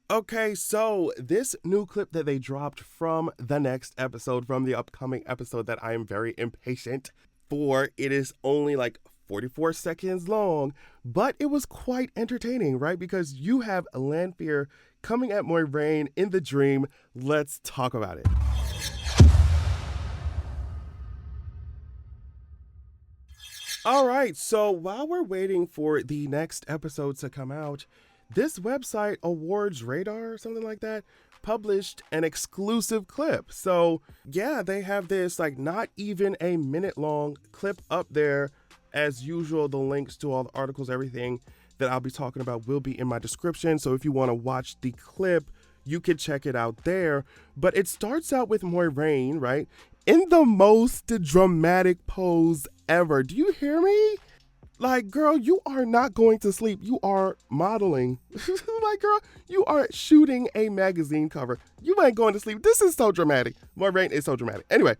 Okay, so this new clip that they dropped from the next episode, from the upcoming episode that I am very impatient for, it is only like 44 seconds long, but it was quite entertaining, right? Because you have Lanfear coming at Moiraine in the dream. Let's talk about it. All right, so while we're waiting for the next episode to come out, this website, Awards Radar or something like that, published an exclusive clip. So, yeah, they have this like not even a minute long clip up there. As usual, the links to all the articles, everything that I'll be talking about will be in my description. So, if you want to watch the clip, you can check it out there. But it starts out with Moiraine, right? In the most dramatic pose ever. Do you hear me? Like, girl, you are not going to sleep. You are modeling. Like, girl, you are shooting a magazine cover. You ain't going to sleep. This is so dramatic. Moiraine is so dramatic. Anyway,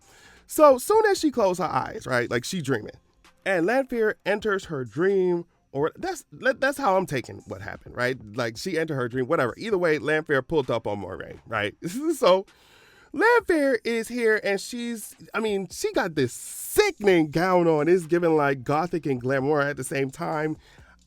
so soon as she closed her eyes, right? Like, she dreaming. And Lanfear enters her dream, or that's how I'm taking what happened, right? Like, she entered her dream, whatever. Either way, Lanfear pulled up on Moiraine, right? So Lanfear is here, and she got this sickening gown on. It's giving like gothic and glamour at the same time.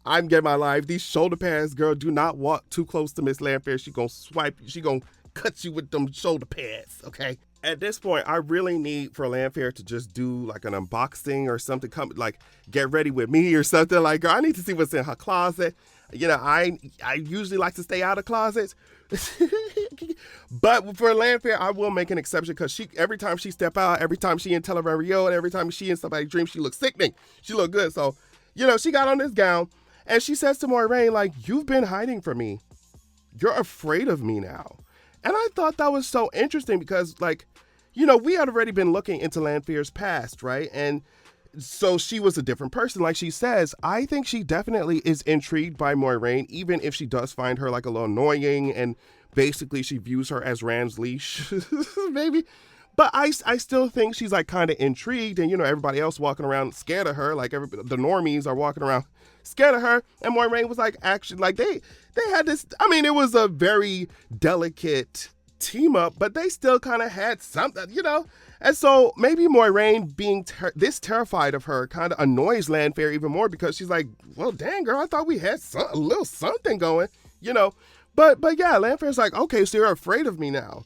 I'm getting my life. These shoulder pads, girl, do not walk too close to Miss Lanfear. She gonna swipe, she gonna cut you with them shoulder pads, okay? At this point, I really need for Lanfear to just do like an unboxing or something, come like get ready with me or something. Like, girl, I need to see what's in her closet. You know, I usually like to stay out of closets. But for Lanfear, I will make an exception because every time she step out, every time she in Televario, and every time she in somebody's dream, she looks sickening. She look good. So, you know, she got on this gown and she says to Moiraine, like, you've been hiding from me. You're afraid of me now. And I thought that was so interesting because, like, you know, we had already been looking into Lanfear's past, right? And so she was a different person, like she says. I think she definitely is intrigued by Moiraine, even if she does find her like a little annoying and basically she views her as Rand's leash, maybe. But I still think she's like kind of intrigued, and you know, everybody else walking around scared of her, like the normies are walking around scared of her. And Moiraine was like, actually, like they had this. I mean, it was a very delicate team up, but they still kind of had something, you know. And so maybe Moiraine being this terrified of her kind of annoys Lanfear even more because she's like, well, dang, girl, I thought we had a little something going, you know. But yeah, Lanfear's like, okay, so you're afraid of me now.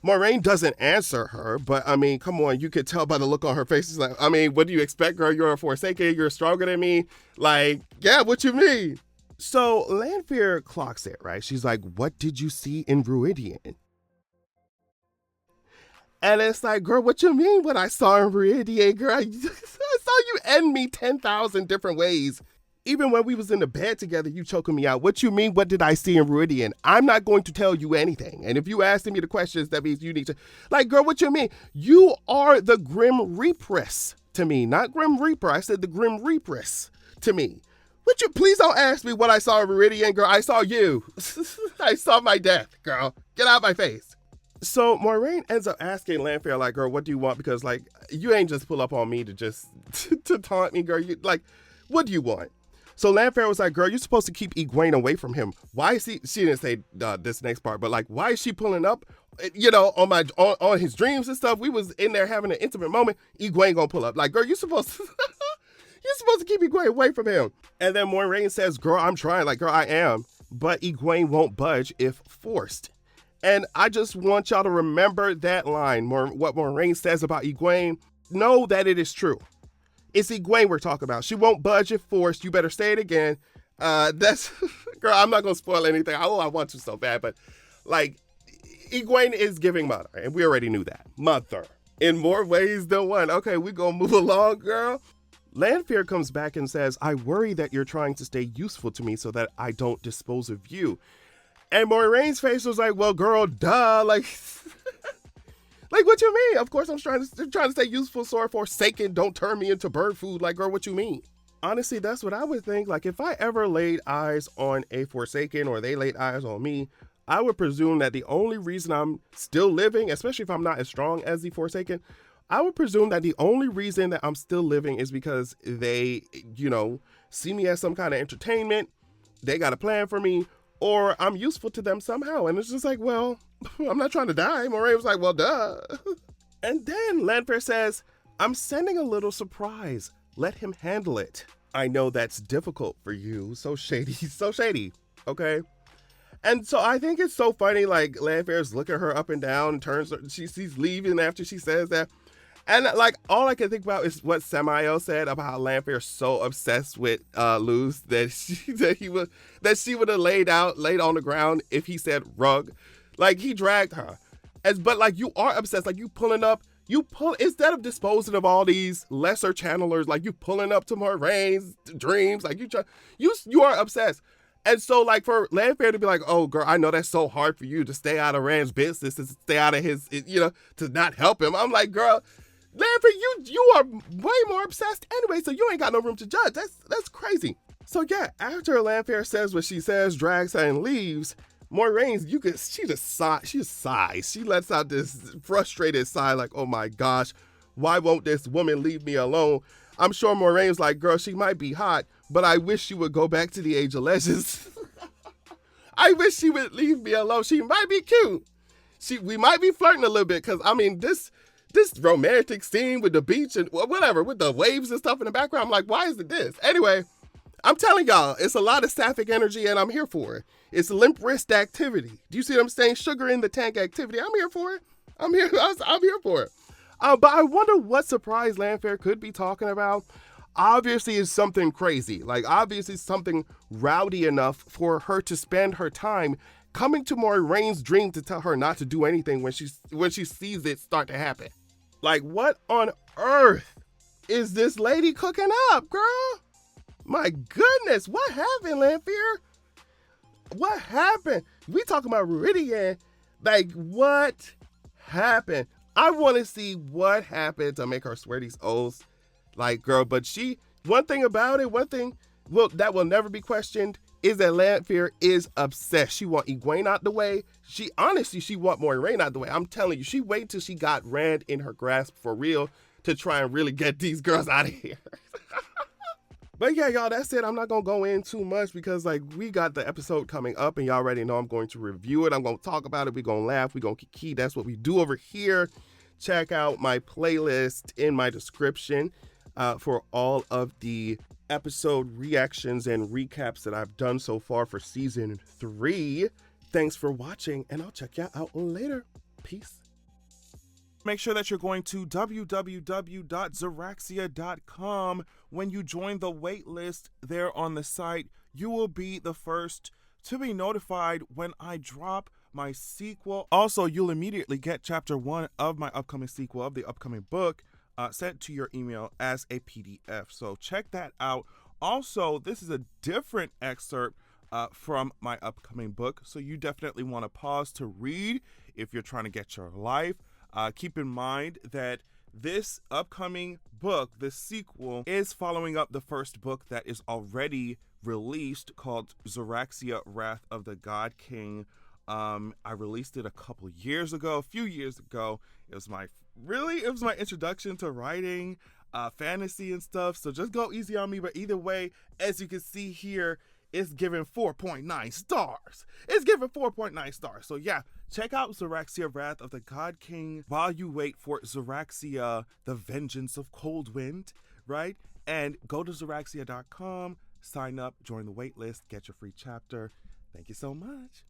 Moiraine doesn't answer her, but I mean, come on, you could tell by the look on her face. She's like, I mean, what do you expect, girl? You're a Forsaken, you're stronger than me. Like, yeah, what you mean? So Lanfear clocks it, right? She's like, what did you see in Ruidian? And it's like, girl, what you mean what I saw in Ruidian, girl? I saw you end me 10,000 different ways. Even when we was in the bed together, you choking me out. What you mean, what did I see in Ruidian? I'm not going to tell you anything. And if you asking me the questions, that means you need to... Like, girl, what you mean? You are the Grim Reapress to me. Not Grim Reaper. I said the Grim Reapress to me. Would you please don't ask me what I saw in Ruidian, girl. I saw you. I saw my death, girl. Get out of my face. So Moiraine ends up asking Lanfear, like, girl, what do you want? Because, like, you ain't just pull up on me to just to taunt me, girl. You, like, what do you want? So Lanfear was like, girl, you're supposed to keep Egwene away from him. Why is she didn't say this next part, but like, why is she pulling up, you know, on his dreams and stuff? We was in there having an intimate moment. Egwene gonna pull up. Like, girl, you're supposed to, you're supposed to keep Egwene away from him. And then Moiraine says, girl, I'm trying. Like, girl, I am. But Egwene won't budge if forced. And I just want y'all to remember that line, what Moiraine says about Egwene. Know that it is true. It's Egwene we're talking about. She won't budge if forced. You better say it again. That's, girl, I'm not going to spoil anything. Oh, I want to so bad. But, like, Egwene is giving mother. And we already knew that. Mother. In more ways than one. Okay, we going to move along, girl. Lanfear comes back and says, I worry that you're trying to stay useful to me so that I don't dispose of you. And Moiraine's face was like, well, girl, duh. Like, like, what you mean? Of course I'm trying to stay useful, so if Forsaken don't turn me into bird food. Like, girl, what you mean? Honestly, that's what I would think. Like, if I ever laid eyes on a Forsaken or they laid eyes on me, I would presume that the only reason I'm still living, especially if I'm not as strong as the Forsaken, I would presume that the only reason that I'm still living is because they, you know, see me as some kind of entertainment. They got a plan for me. or I'm useful to them somehow. And it's just like, well, I'm not trying to die. Moiraine was like, well, duh. And then Lanfear says, I'm sending a little surprise. Let him handle it. I know that's difficult for you. So shady, so shady. Okay. And so I think it's so funny, like Lanfear's looking her up and down and turns, she's leaving after she says that. And like all I can think about is what Samael said about how Lanfear's so obsessed with Luz that she would have laid on the ground if he said rug. Like he dragged her. But like you are obsessed, like you pulling up, instead of disposing of all these lesser channelers, like you pulling up to Moiraine's dreams, like you are obsessed. And so like for Lanfear to be like, oh girl, I know that's so hard for you to stay out of Rand's business, to stay out of his, to not help him. I'm like, girl, Lanfear, you are way more obsessed anyway, so you ain't got no room to judge. That's crazy. So yeah, after Lanfear says what she says, drags her and leaves, Moiraine, she just sighs. She lets out this frustrated sigh like, oh my gosh, why won't this woman leave me alone? I'm sure Moraine's like, girl, she might be hot, but I wish she would go back to the Age of Legends. I wish she would leave me alone. She might be cute. We might be flirting a little bit, because I mean, this romantic scene with the beach and whatever, with the waves and stuff in the background, I'm like, why is it this? Anyway, I'm telling y'all, it's a lot of sapphic energy and I'm here for it. It's limp wrist activity. Do you see what I'm saying? Sugar in the tank activity. I'm here for it. I'm here for it. But I wonder what surprise Lanfear could be talking about. Obviously, it's something crazy. Like, obviously, something rowdy enough for her to spend her time coming to Moiraine's dream to tell her not to do anything when she sees it start to happen. Like, what on earth is this lady cooking up, girl? My goodness, what happened, Lanfear? What happened? We talking about Meridian. Like, what happened? I want to see what happened to make her swear these oaths. Like, girl, but one thing that will never be questioned is that Lanfear is obsessed. She want Egwene out the way. She want Moiraine out the way. I'm telling you, she waited till she got Rand in her grasp for real to try and really get these girls out of here. But yeah, y'all, that's it. I'm not going to go in too much because, like, we got the episode coming up and y'all already know I'm going to review it. I'm going to talk about it. We're going to laugh. We're going to kiki. That's what we do over here. Check out my playlist in my description for all of the episode reactions and recaps that I've done so far for season 3. Thanks for watching, and I'll check y'all out later. Peace. Make sure that you're going to www.zaraxia.com. When you join the waitlist there on the site, you will be the first to be notified when I drop my sequel. Also, you'll immediately get chapter 1 of my upcoming sequel of the upcoming book sent to your email as a PDF. So check that out. Also, this is a different excerpt from my upcoming book, so you definitely want to pause to read if you're trying to get your life. Keep in mind that this upcoming book, the sequel, is following up the first book that is already released called Zaraxia, Wrath of the God King. I released it a few years ago. It was my introduction to writing fantasy and stuff. So just go easy on me. But either way, as you can see here, it's given 4.9 stars. It's given 4.9 stars. So yeah, check out Zaraxia, Wrath of the God King while you wait for Zaraxia, The Vengeance of Coldwind, right? And go to Zaraxia.com, sign up, join the waitlist, get your free chapter. Thank you so much.